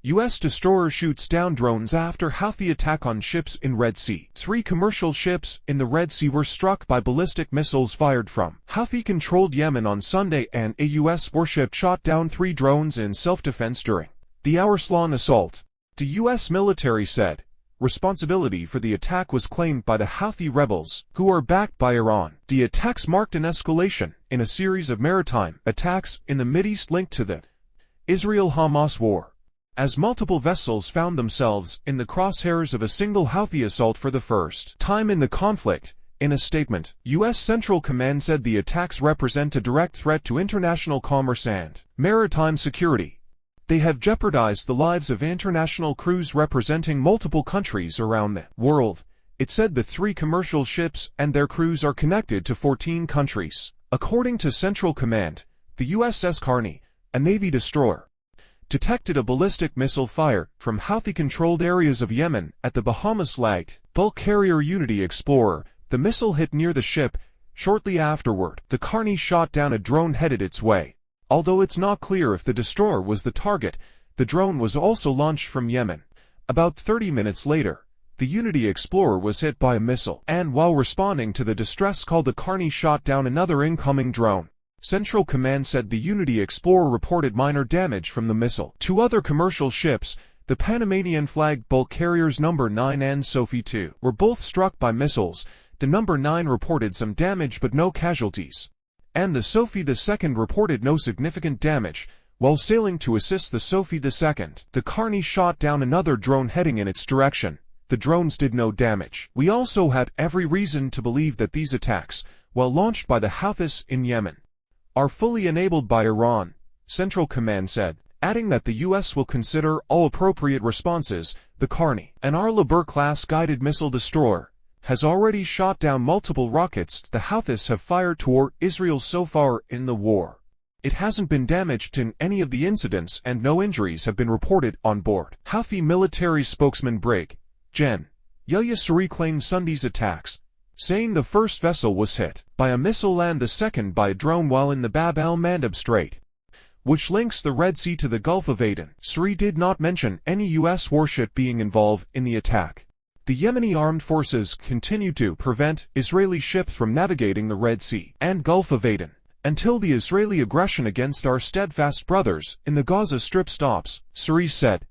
U.S. destroyer shoots down drones after Houthi attack on ships in Red Sea. 3 commercial ships in the Red Sea were struck by ballistic missiles fired from Houthi-controlled Yemen on Sunday, and a U.S. warship shot down 3 drones in self-defense during the hourslong assault. The U.S. military said responsibility for the attack was claimed by the Houthi rebels, who are backed by Iran. The attacks marked an escalation in a series of maritime attacks in the Mideast linked to the Israel-Hamas war, as multiple vessels found themselves in the crosshairs of a single Houthi assault for the first time in the conflict. In a statement, U.S. Central Command said the attacks represent a direct threat to international commerce and maritime security. They have jeopardized the lives of international crews representing multiple countries around the world. It said the 3 commercial ships and their crews are connected to 14 countries. According to Central Command, the USS Carney, a Navy destroyer, detected a ballistic missile fired from Houthi-controlled areas of Yemen at the Bahamas-flagged bulk carrier Unity Explorer. The missile hit near the ship. Shortly afterward, the Carney shot down a drone headed its way. Although it's not clear if the destroyer was the target, the drone was also launched from Yemen. About 30 minutes later, the Unity Explorer was hit by a missile, and while responding to the distress call, the Carney shot down another incoming drone. Central Command said the Unity Explorer reported minor damage from the missile. 2 other commercial ships, the Panamanian-flagged bulk carriers No. 9 and Sophie II, were both struck by missiles. The No. 9 reported some damage but no casualties, and the Sophie II reported no significant damage. While sailing to assist the Sophie II, the Carney shot down another drone heading in its direction. The drones did no damage. We also had every reason to believe that these attacks, while launched by the Houthis in Yemen, are fully enabled by Iran, Central Command said, adding that the U.S. will consider all appropriate responses. The Carney, an Arleigh-class guided missile destroyer, has already shot down multiple rockets the Houthis have fired toward Israel so far in the war. It hasn't been damaged in any of the incidents and no injuries have been reported on board. Houthi military spokesman Brig. Gen. Yahya Saree claimed Sunday's attacks, saying the first vessel was hit by a missile and the second by a drone while in the Bab el-Mandeb Strait, which links the Red Sea to the Gulf of Aden. Saree did not mention any U.S. warship being involved in the attack. The Yemeni armed forces continue to prevent Israeli ships from navigating the Red Sea and Gulf of Aden until the Israeli aggression against our steadfast brothers in the Gaza Strip stops, Saree said.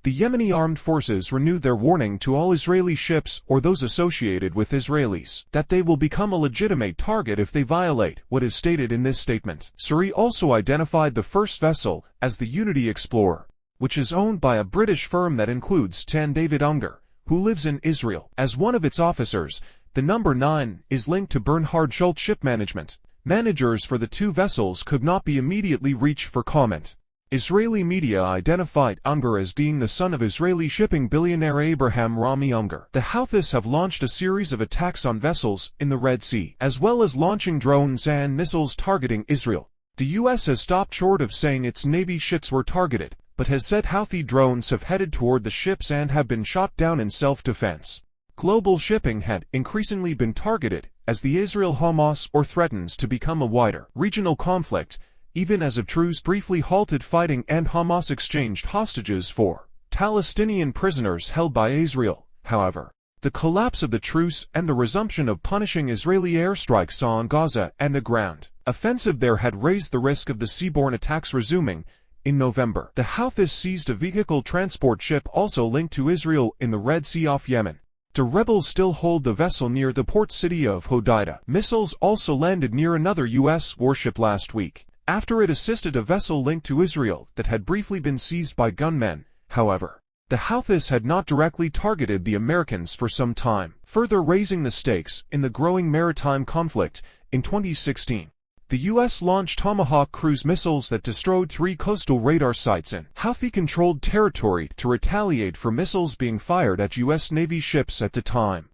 The Yemeni armed forces renewed their warning to all Israeli ships or those associated with Israelis that they will become a legitimate target if they violate what is stated in this statement. Saree also identified the first vessel as the Unity Explorer, which is owned by a British firm that includes David Unger, who lives in Israel, as one of its officers. The No. 9 is linked to Bernhard Schultz Ship Management. Managers for the 2 vessels could not be immediately reached for comment. Israeli media identified Unger as being the son of Israeli shipping billionaire Abraham Rami Unger. The Houthis have launched a series of attacks on vessels in the Red Sea, as well as launching drones and missiles targeting Israel. The U.S. has stopped short of saying its Navy ships were targeted, but has said Houthi drones have headed toward the ships and have been shot down in self-defense. Global shipping had increasingly been targeted as the Israel-Hamas war threatens to become a wider regional conflict, even as a truce briefly halted fighting and Hamas exchanged hostages for Palestinian prisoners held by Israel. However, the collapse of the truce and the resumption of punishing Israeli airstrikes on Gaza and the ground offensive there had raised the risk of the seaborne attacks resuming. In November, the Houthis seized a vehicle transport ship also linked to Israel in the Red Sea off Yemen. The rebels still hold the vessel near the port city of Hodeidah. Missiles also landed near another U.S. warship last week, after it assisted a vessel linked to Israel that had briefly been seized by gunmen. However, the Houthis had not directly targeted the Americans for some time, further raising the stakes in the growing maritime conflict. In 2016, the U.S. launched Tomahawk cruise missiles that destroyed 3 coastal radar sites in Houthi-controlled territory to retaliate for missiles being fired at U.S. Navy ships at the time.